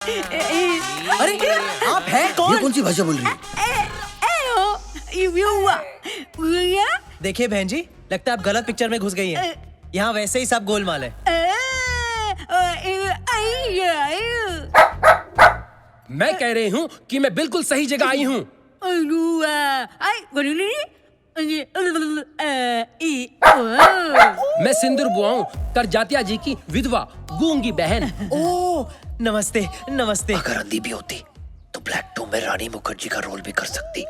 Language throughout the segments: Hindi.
अरे आप हैं कौन? ये कौन सी भाषा बोल रही है? देखिए बहन जी, लगता है आप गलत पिक्चर में घुस गई हैं। यहाँ वैसे ही सब गोलमाल है। मैं कह रही हूँ कि मैं बिल्कुल सही जगह आई हूँ। मैं सिंदूर बुआ हूँ, करजातिया जी की विधवा गूंगी बहन। ओह नमस्ते नमस्ते। अगर अंधी भी होती तो ब्लैक टॉम में रानी मुखर्जी का रोल भी कर सकती।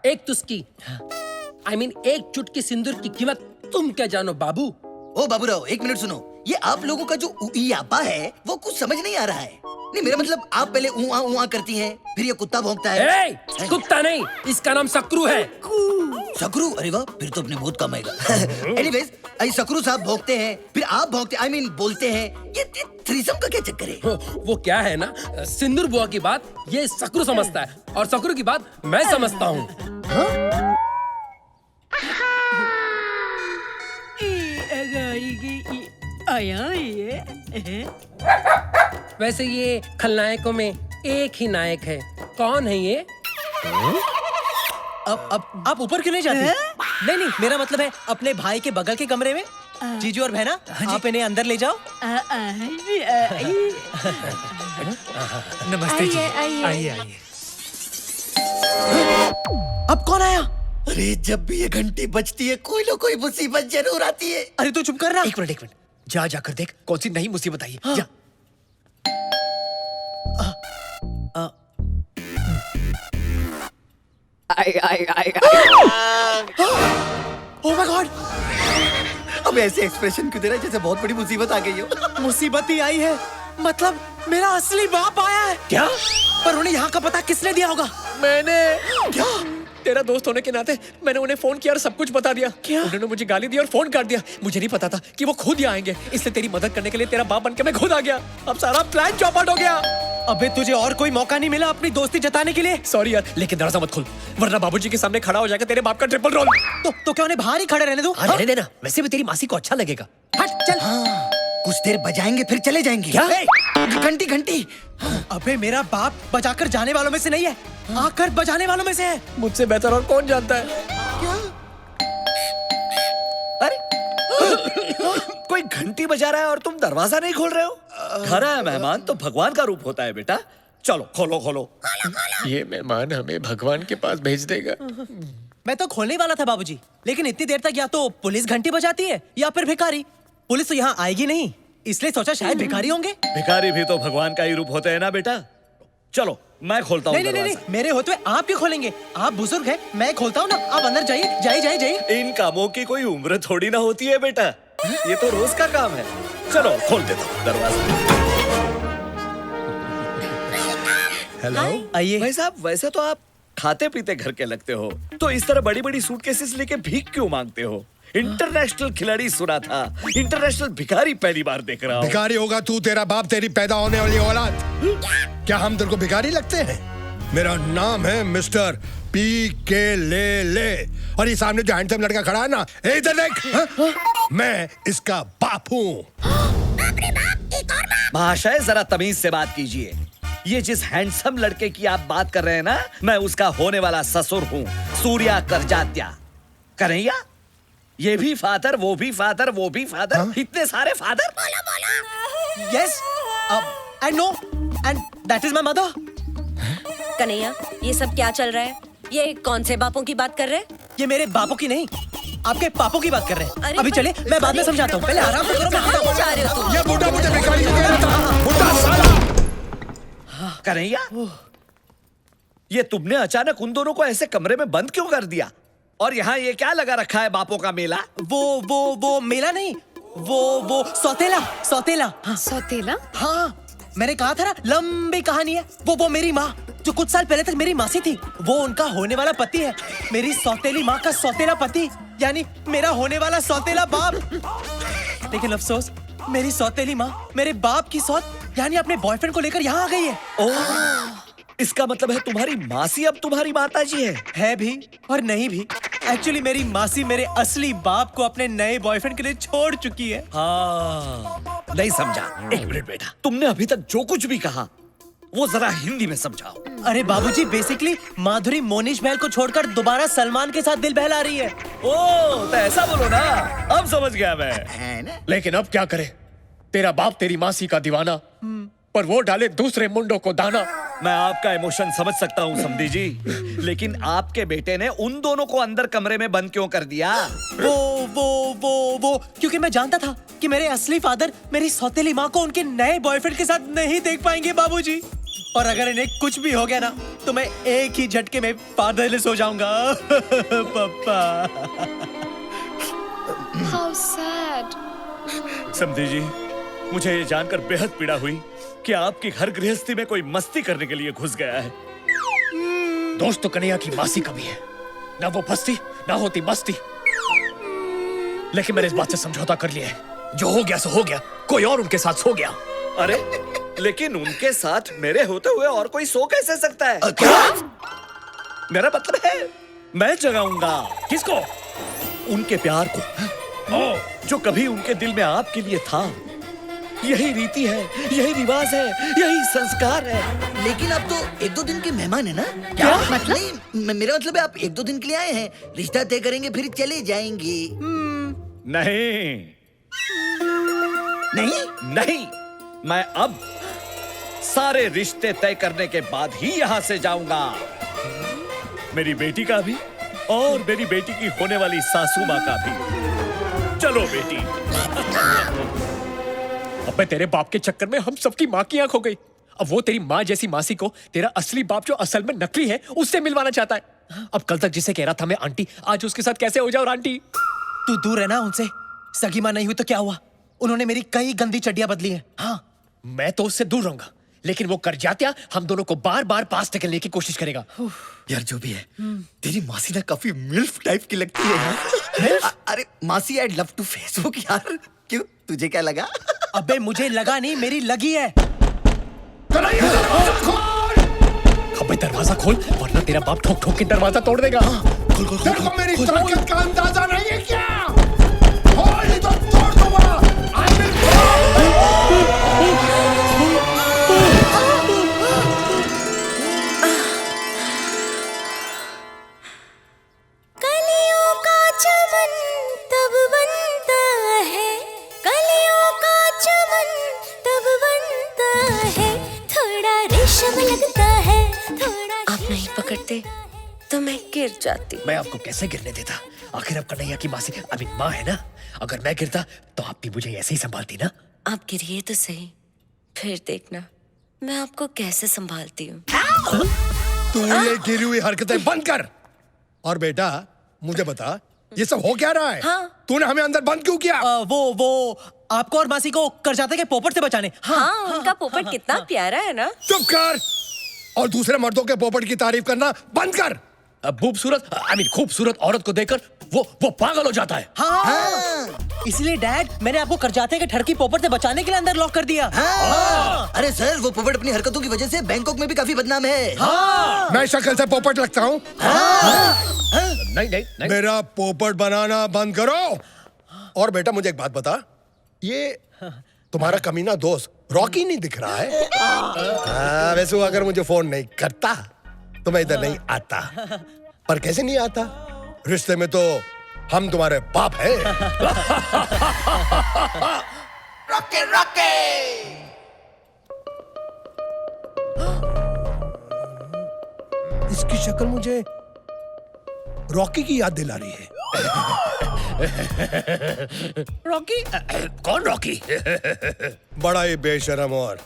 एक तुस्की एक चुटकी सिंदूर की कीमत तुम क्या जानो बाबू। ओ बाबूराव, एक मिनट सुनो। ये आप लोगों का जो उईयापा है वो कुछ समझ नहीं आ रहा है। नहीं, मेरा मतलब आप पहले ऊआ करती हैं, फिर ये कुत्ता भौंकता है। कुत्ता नहीं, इसका नाम सकरू है। सकरू? अरे वाह, फिर तो अपने बहुत कम आएगा। एनीवेज, सकरू साहब भौंकते हैं, फिर आप भौंकते बोलते हैं। ये थ्रीसम का क्या चक्कर है? वो क्या है ना, सिंदूर बुआ की बात ये सकरू समझता है और सकरू की बात मैं समझता हूँ। वैसे ये खलनायकों में एक ही नायक है। कौन है ये? अब आप ऊपर क्यों नहीं जाती? नहीं, मेरा मतलब है अपने भाई के बगल के कमरे में। जीजू और बहना, आप इन्हें अंदर ले जाओ। नमस्ते जी, आइए। अब कौन आया? अरे जब भी ये घंटी बजती है कोई ना कोई मुसीबत जरूर आती है। अरे तू चुप कर रहा। एक मिनट, जाकर देख कौन सी नई मुसीबत आई है। जा। Oh my God! अब ऐसे एक्सप्रेशन क्यों दे रहा है जैसे बहुत बड़ी मुसीबत आ गई हो? मुसीबत ही आई है, मतलब मेरा असली बाप आया है। क्या? पर उन्हें यहाँ का पता किसने दिया होगा? मैंने। क्या? तेरा दोस्त होने के नाते मैंने उन्हें फोन किया और सब कुछ बता दिया। क्या? उन्होंने मुझे गाली दी और फोन काट दिया। मुझे नहीं पता था कि वो खुद यहाँ आएंगे, इसलिए तेरी मदद करने के लिए तेरा बाप बनके मैं खुद आ गया। अब सारा प्लान चौपट हो गया। अबे तुझे और कोई मौका नहीं मिला अपनी दोस्ती जताने के लिए? सॉरी यार, लेकिन दरवाजा मत खोल वरना बाबूजी के सामने खड़ा हो जाएगा तेरे बाप का ट्रिपल रोल। तो क्या उन्हें बाहर ही खड़े रहने दो? रहने देना, वैसे भी तेरी मासी को अच्छा लगेगा। हट चल। हाँ, कुछ देर बजाएंगे फिर चले जाएंगे। क्या? घंटी। अबे मेरा बाप बजाकर जाने वालों में से नहीं है, आकर बजाने वालों में से है। मुझसे बेहतर और कौन जानता है? क्या? अरे कोई घंटी बजा रहा है और तुम दरवाजा नहीं खोल रहे हो? घर आया मेहमान तो भगवान का रूप होता है बेटा। चलो खोलो। ये मेहमान हमें भगवान के पास भेज देगा। मैं तो खोलने वाला था बाबूजी, लेकिन इतनी देर तक या तो पुलिस घंटी बजाती है या फिर भिखारी। पुलिस तो यहाँ आएगी नहीं, इसलिए सोचा शायद भिखारी होंगे। भिखारी भी तो भगवान का ही रूप होते हैं ना बेटा। चलो मैं खोलता हूँ। नहीं, मेरे होते हुए आप क्यों खोलेंगे? आप बुजुर्ग हैं, मैं खोलता हूँ ना। आप अंदर जाइए। इन कामों की कोई उम्र थोड़ी ना होती है बेटा, ये तो रोज का काम है। चलो खोल देता हूँ दरवाजा। हेलो। आइए। भाई साहब, वैसे तो आप खाते पीते घर के लगते हो, तो इस तरह बड़ी बड़ी सूटकेसेस लेके भीख क्यों मांगते हो? इंटरनेशनल खिलाड़ी सुना था, इंटरनेशनल भिखारी पहली बार देख रहा हूँ। भिखारी होगा तू, तेरा बाप, तेरी पैदा होने वाली औलाद। क्या हम तेरे को भिखारी लगते हैं? मेरा नाम है मिस्टर पी.के. ले। और ये सामने जो हैंडसम लड़का खड़ा है ना, इधर देख। मैं इसका बाप हूँ। महाशय जरा तमीज से बात कीजिए। ये जिस हैंडसम लड़के की आप बात कर रहे हैं ना, मैं उसका होने वाला ससुर हूँ, सूर्या करजात्या। कन्हैया, ये भी फादर, वो भी फादर, वो भी फादर। हाँ? इतने सारे father. Yes, I know, and that is my mother. Kanhaiya, ये सब क्या चल रहा है? ये कौन से बापों की बात कर रहे हैं? ये मेरे बापों की नहीं, आपके पापों की बात कर रहे हैं। अरे अभी चले, मैं बाद में समझाता हूँ। पहले आराम से करो। कहाँ जा रहे हो तुम? ये बूढ़ा मुझे भिखारी को कह रहा था, बूढ़ा साला। कन्हैया, ये तुमने अचानक उन दोनों को ऐसे कमरे में बंद क्यों कर दिया? और यहाँ ये क्या लगा रखा है, बापों का मेला? वो मेला नहीं, वो सौतेला। हाँ। सौतेला? हाँ, मैंने कहा था ना, लंबी कहानी है। वो मेरी माँ जो कुछ साल पहले तक मेरी मासी थी, वो उनका होने वाला पति है। मेरी सौतेली माँ का सौतेला पति, यानी मेरा होने वाला सौतेला बाप। लेकिन अफसोस, मेरी सौतेली माँ मेरे बाप की सौत यानी अपने बॉयफ्रेंड को लेकर यहाँ आ गई है। ओह, इसका मतलब है तुम्हारी मासी अब तुम्हारी माताजी है भी और नहीं भी। एक्चुअली मेरी मासी मेरे असली बाप को अपने नए बॉयफ्रेंड के लिए छोड़ चुकी है। हाँ, नहीं समझा। एक मिनट बेटा, तुमने अभी तक जो कुछ भी कहा वो जरा हिंदी में समझाओ। अरे बाबूजी, बेसिकली माधुरी मोनिश महल को छोड़कर दोबारा सलमान के साथ दिल बहला रही है। ओ, तो ऐसा बोलो ना, अब समझ गया मैं। है ना? लेकिन अब क्या करे, तेरा बाप तेरी मासी का दीवाना, पर वो डाले दूसरे मुंडों को दाना। मैं आपका इमोशन समझ सकता हूँ समधी जी, लेकिन आपके बेटे ने उन दोनों को अंदर कमरे में बंद क्यों कर दिया? वो क्योंकि मैं जानता था कि मेरे असली फादर मेरी सौतेली माँ को उनके नए बॉयफ्रेंड के साथ नहीं देख पाएंगे बाबूजी। और अगर इन्हें कुछ भी हो गया ना, तो मैं एक ही झटके में फादरलेस हो जाऊंगा। पापा। How sad. समधी जी, मुझे ये जानकर बेहद पीड़ा हुई कि आपकी घर गृहस्थी में कोई मस्ती करने के लिए घुस गया है। दोस्त तो कन्हैया की मासी का भी है, ना वो फंसती ना होती मस्ती। लेकिन मैंने इस बात से समझौता कर लिया है, जो हो गया सो हो गया, कोई और उनके साथ सो गया। अरे लेकिन उनके साथ मेरे होते हुए और कोई सो कैसे सकता है? क्या? मेरा मतलब है मैं जगाऊंगा। किसको? उनके प्यार को, जो कभी उनके दिल में आपके लिए था। यही रीति है, यही रिवाज है, यही संस्कार है। लेकिन आप तो 1-2 दिन के मेहमान है ना? क्या? मतलब? नहीं, मेरा मतलब है आप 1-2 दिन के लिए आए हैं, रिश्ता तय करेंगे फिर चले जाएंगे। नहीं नहीं? नहीं, मैं अब सारे रिश्ते तय करने के बाद ही यहाँ से जाऊंगा। मेरी बेटी का भी और मेरी बेटी की होने वाली सासू माँ का भी। चलो बेटी। अबे तेरे बाप के चक्कर में हम सबकी माँ की आंख हो गई। अब वो तेरी माँ जैसी मासी को तेरा असली बाप जो असल में नकली है उससे मिलवाना चाहता है। अब कल तक जिसे कह रहा था मैं आंटी, आज उसके साथ कैसे हो जाओ आंटी? तू दूर है ना उनसे। सगी माँ नहीं हुई तो क्या हुआ? उन्होंने मेरी कई गंदी चड्डियां बदली हैं। हाँ, मैं तो उससे दूर रहूंगा, लेकिन वो कर जात्या हम दोनों को बार बार पास टेकने की कोशिश करेगा। यार जो भी है, तेरी मासी ना काफी मिल्फ टाइप की लगती है यार। अरे मासी, आई लव टू फेसबुक यार। क्यों, तुझे क्या लगा? अबे मुझे लगा नहीं, मेरी लगी है। अबे दरवाजा खोल, वरना तेरा बाप ठोक ठोक के दरवाजा तोड़ देगा। खोल खोल तेरे को मेरी ताकत का अंदाजा नहीं है क्या? खोल नहीं तो तोड़ दूंगा। I will कलियों का चमन तब बनता है, कलियों का चमन तब बनता है, थोड़ा रेशम लगता है, थोड़ा। आप नहीं पकड़ते तो मैं गिर जाती। मैं आपको कैसे गिरने देता? आखिर आप कन्हैया की मासी माँ है ना। अगर मैं गिरता तो आप भी मुझे ऐसे ही संभालती ना। आप गिरिए तो सही, फिर देखना मैं आपको कैसे संभालती हूँ। तू ये गिरी हुई हरकतें बंद कर। और बेटा मुझे बता, ये सब हो क्या रहा है? हाँ। तूने हमें अंदर बंद क्यों किया? वो आपको और मासी को करजाते के पोपट से बचाने। हाँ, उनका पोपट कितना प्यारा है ना। चुप कर और दूसरे मर्दों के पोपट की तारीफ करना बंद कर। खूबसूरत औरत को देखकर वो पागल हो जाता है। हाँ। इसलिए डैड, मैंने आपको करजाते के ठरकी पोपट से बचाने के लिए अंदर लॉक कर दिया। अरे सर, वो पोपट अपनी हरकतों की वजह से बैंकॉक में भी काफी बदनाम है। मैं शक्ल से पोपट लगता हूँ? नहीं। मेरा पोपट बनाना बंद करो। और बेटा मुझे एक बात बता, ये तुम्हारा कमीना दोस्त रॉकी नहीं दिख रहा है? हाँ, वैसे वो अगर मुझे फोन नहीं करता तो मैं इधर नहीं आता। पर कैसे नहीं आता? रिश्ते में तो हम तुम्हारे बाप हैं। रॉके रॉके। इसकी शक्ल मुझे रॉकी की याद दिला रही है। रॉकी? कौन रॉकी? बड़ा ही बेशरम और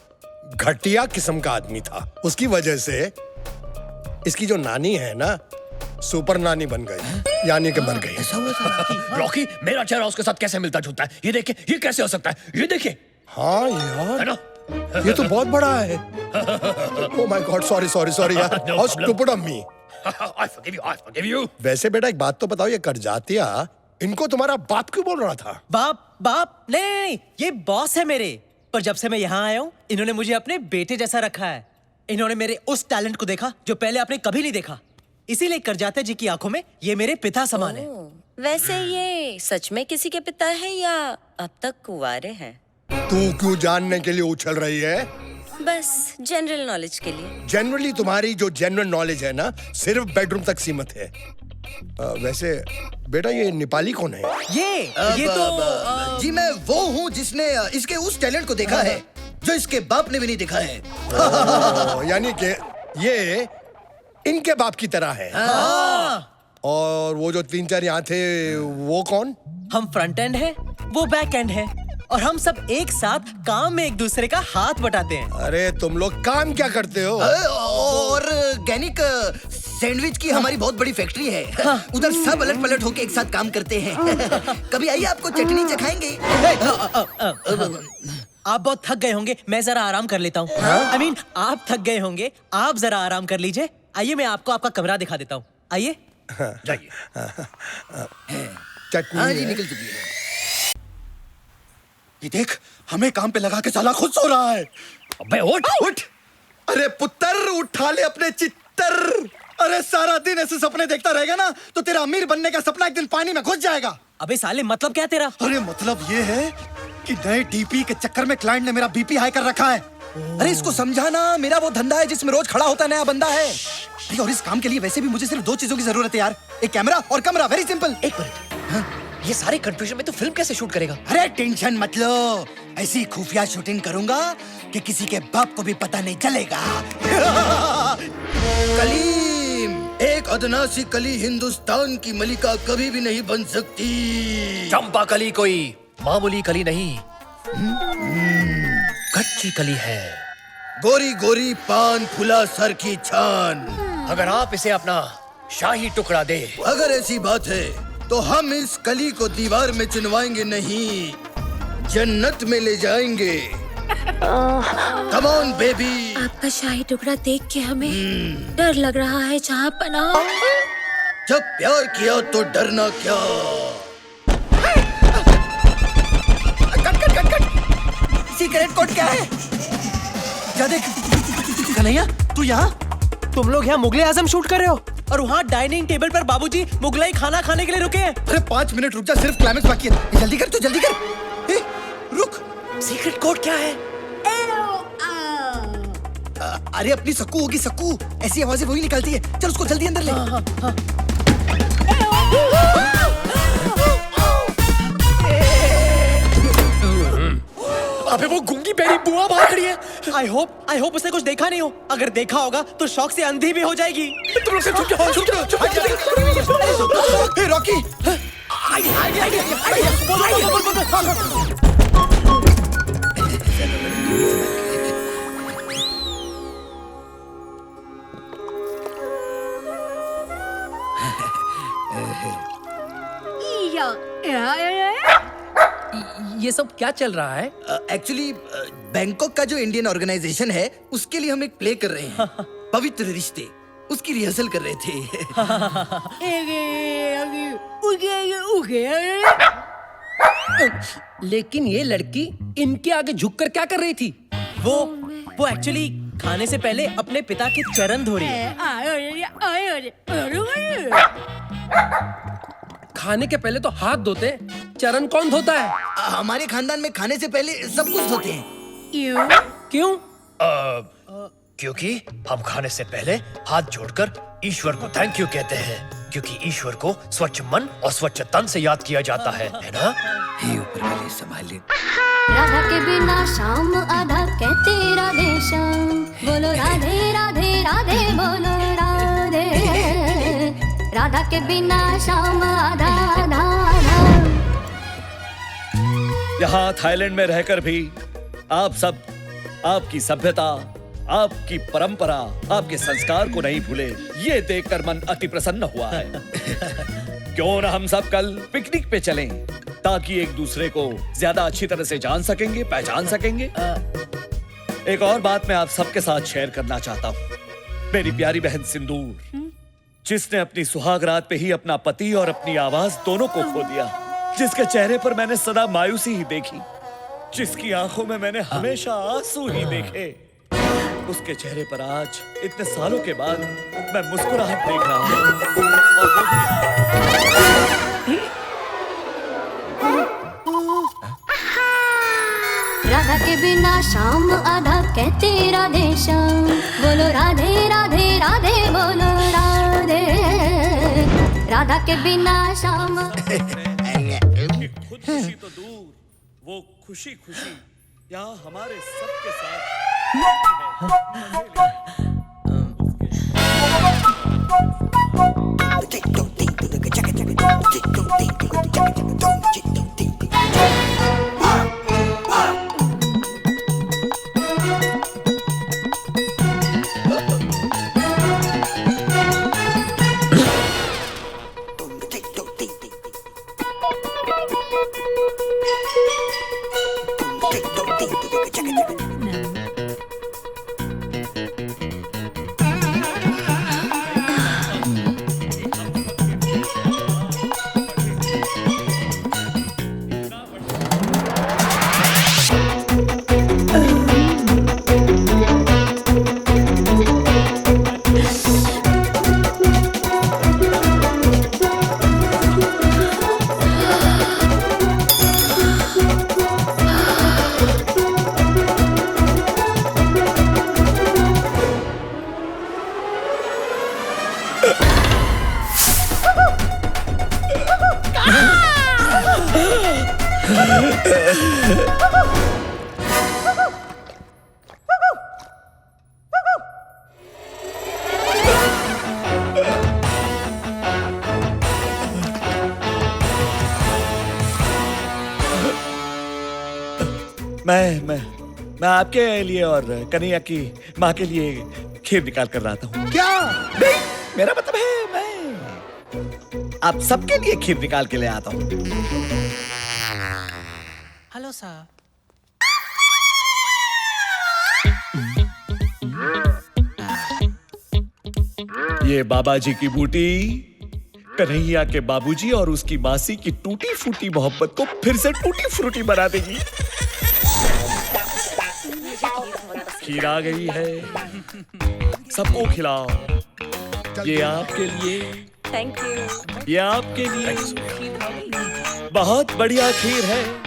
घटिया किस्म का आदमी था। उसकी वजह से इसकी जो नानी है ना, सुपर नानी बन गई, यानी कि मर गई। ऐसा हुआ था? रॉकी, मेरा चेहरा उसके साथ कैसे मिलता जुलता है? ये देखिए, ये कैसे हो सकता है? ये देखिए। हाँ है यार, ना? ये तो बहुत बड़ा है। ओह माय गॉड, सॉरी यार। No how problem. Stupid of me. I forgive you. वैसे बेटा एक बात तो बताओ, ये करजातिया इनको तुम्हारा बाप क्यों बोल रहा था? बाप नहीं, ये बॉस है मेरे। पर जब से मैं यहाँ आया हूँ, इन्होंने मुझे अपने बेटे जैसा रखा है। इन्होंने मेरे उस टैलेंट को देखा जो पहले आपने कभी नहीं देखा। इसीलिए करजात्या जी की आंखों में ये मेरे पिता समान है। वैसे ये सच में किसी के पिता है या अब तक कुंवारे हैं? तू क्यों जानने के लिए उछल रही है? बस जनरल नॉलेज के लिए। जनरली तुम्हारी जो जनरल नॉलेज है ना, सिर्फ बेडरूम तक सीमित है। वैसे बेटा, ये नेपाली कौन है? ये तो जी मैं वो हूँ जिसने इसके उस टैलेंट को देखा है जो इसके बाप ने भी नहीं देखा है। यानी कि ये इनके बाप की तरह है। और वो जो 3-4 यहाँ थे, वो कौन? हम फ्रंट एंड है, वो बैक एंड है, और हम सब एक साथ काम में एक दूसरे का हाथ बटाते हैं। अरे तुम लोग काम क्या करते हो? ऑर्गेनिक सैंडविच की हमारी बहुत बड़ी फैक्ट्री है। उधर सब अलट पलट होके एक साथ काम करते हैं। कभी आइए, आपको चटनी चखाएंगे। आप बहुत थक गए होंगे, मैं जरा आराम कर लेता हूँ। I mean, आप थक गए होंगे, आप जरा आराम कर लीजिए। आइए, मैं आपको आपका कमरा दिखा देता हूँ। आइए। जाइए। हाँ चटनी जी, है। निकल चुकी है। ये देख, हमें काम पे लगा के साला खुद सो रहा है। अबे उठ उठ! अरे पुत्र, उठा ले अपने चित्तर। अरे सारा दिन ऐसे सपने देखता रहेगा ना तो तेरा अमीर बनने का सपना एक दिन पानी में घुस जाएगा। अबे साले, मतलब क्या तेरा? अरे मतलब ये है कि नए डीपी के चक्कर में क्लाइंट ने मेरा बीपी हाई कर रखा है। अरे इसको समझाना, मेरा वो धंधा है जिसमें रोज खड़ा होता नया बंदा है। अरे और इस काम के लिए वैसे भी मुझे सिर्फ 2 चीजों की जरूरत है यार, एक कैमरा और कमरा। Very simple. एक मिनट, ये सारे कंफ्यूजन में तो फिल्म कैसे शूट करेगा? अरे टेंशन मत लो, ऐसी खुफिया शूटिंग करूंगा कि किसी के बाप को भी पता नहीं चलेगा। कलीम, एक अदना सी कली हिंदुस्तान की मलिका कभी भी नहीं बन सकती। चंपा कली कोई मामूली कली नहीं, कच्ची कली है। गोरी गोरी पान फुला सर की छान। अगर आप इसे अपना शाही टुकड़ा दे। अगर ऐसी बात है तो हम इस कली को दीवार में चुनवाएंगे नहीं, जन्नत में ले जाएंगे। Come on baby. आपका शाही टुकड़ा देख के हमें डर लग रहा है जहाँपना। जब प्यार किया तो डरना क्या। सीक्रेट कोड क्या है? क्या देख? कन्हैया, तू यहाँ? तुम लोग यहाँ मुगले आजम शूट कर रहे हो और वहाँ डाइनिंग टेबल पर बाबूजी मुगलाई खाना खाने के लिए रुके हैं। अरे 5 मिनट रुक जा, सिर्फ क्लाइमेक्स बाकी है। जल्दी कर, तू जल्दी कर। ए, रुक। सीक्रेट कोड क्या है? अरे अपनी सक्कू होगी, सक्कू। ऐसी आवाजें वही निकालती है। चल उसको जल्दी अंदर ले। अबे वो गूंगी बेरी बुआ बाहर खड़ी है। आई होप उसने कुछ देखा नहीं हो। अगर देखा होगा तो शौक से अंधी भी हो जाएगी। तुम लोग सब चुप जाओ। ए, रॉकी। ये सब क्या चल रहा है? एक्चुअली बैंकॉक का जो इंडियन ऑर्गेनाइजेशन है उसके लिए हम एक प्ले कर रहे हैं, पवित्र रिश्ते। उसकी रिहर्सल कर रहे थे। लेकिन ये लड़की इनके आगे झुककर क्या कर रही थी? वो एक्चुअली खाने से पहले अपने पिता के चरण धो रही है। खाने के पहले तो हाथ धोते, चरण कौन धोता है? हमारे खानदान में खाने से पहले सब कुछ धोते हैं। क्यों? क्योंकि हम खाने से पहले हाथ जोड़कर ईश्वर को थैंक यू कहते हैं, क्योंकि ईश्वर को स्वच्छ मन और स्वच्छ तन से याद किया जाता है ना? हे ऊपर वाले संभाल ले। राधा के बिना शाम आधा कहते राधे श्याम, बोलो राधे राधे राधे बोलो राधे। राधा के बिना शाम आधा आधा आधा। यहाँ थाईलैंड में रहकर भी आप सब आपकी सभ्यता, आपकी परंपरा, आपके संस्कार को नहीं भूले, ये देखकर मन अति प्रसन्न हुआ है। क्यों ना हम सब कल पिकनिक पे चलें, ताकि एक दूसरे को ज्यादा अच्छी तरह से जान सकेंगे, पहचान सकेंगे। एक और बात मैं आप सबके साथ शेयर करना चाहता हूँ। मेरी प्यारी बहन सिंदूर, जिसने अपनी सुहागरात पे ही अपना पति और अपनी आवाज दोनों को खो दिया, जिसके चेहरे पर मैंने सदा मायूसी ही देखी, जिसकी आंखों में मैंने हमेशा आंसू ही देखे, उसके चेहरे पर आज इतने सालों के बाद मैं मुस्कुराहट देख रहा हूँ और वो भी राधा के बिना शाम आधा कहते राधे श्याम बोलो राधे राधे राधे बोलो राधे राधा के बिना शाम खुद खुशी तो दूर, वो खुशी खुशी यहाँ हमारे सबके साथ मैं आपके लिए और कन्हैया की माँ के लिए खीर निकाल कर लाता हूँ। क्या? नहीं, मेरा मतलब है मैं आप सबके लिए खीर निकाल के ले आता हूँ। Hello sir. ये बाबा जी की बूटी कन्हैया के बाबूजी और उसकी मासी की टूटी फूटी मोहब्बत को फिर से टूटी फ्रूटी बना देगी। खीर आ गई है, सबको खिलाओ। ये आपके लिए, थैंक यू। ये आपके लिए बहुत बढ़िया खीर है।